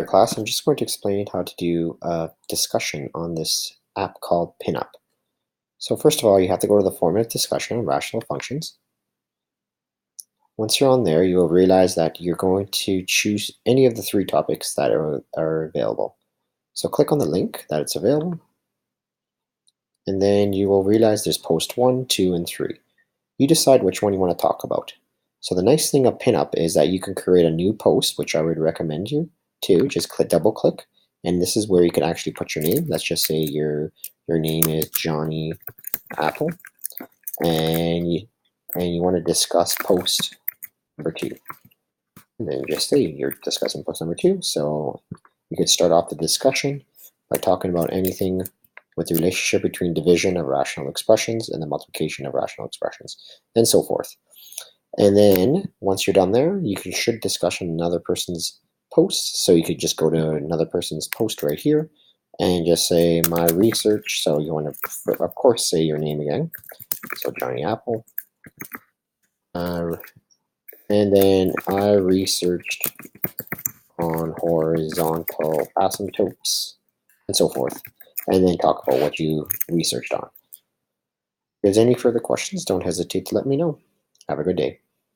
Class, I'm just going to explain how to do a discussion on this app called PINUP. So first of all, you have to go to the formative discussion on rational functions. Once you're on there, you will realize that you're going to choose any of the three topics that are available. So click on the link that it's available, and then you will realize there's post 1, 2, and 3. You decide which one you want to talk about. So the nice thing of PINUP is that you can create a new post, which I would recommend you to. Just double click, and this is where you can actually put your name. Let's just say your name is Johnny Apple, and you want to discuss post number 2. And then just say you're discussing post number 2. So you could start off the discussion by talking about anything with the relationship between division of rational expressions and the multiplication of rational expressions, and so forth. And then once you're done there, you should discuss another person's post. So you could just go to another person's post right here and just say my research. So you want to, of course, say your name again. So Johnny Apple. And then I researched on horizontal asymptotes and so forth. And then talk about what you researched on. If there's any further questions, don't hesitate to let me know. Have a good day.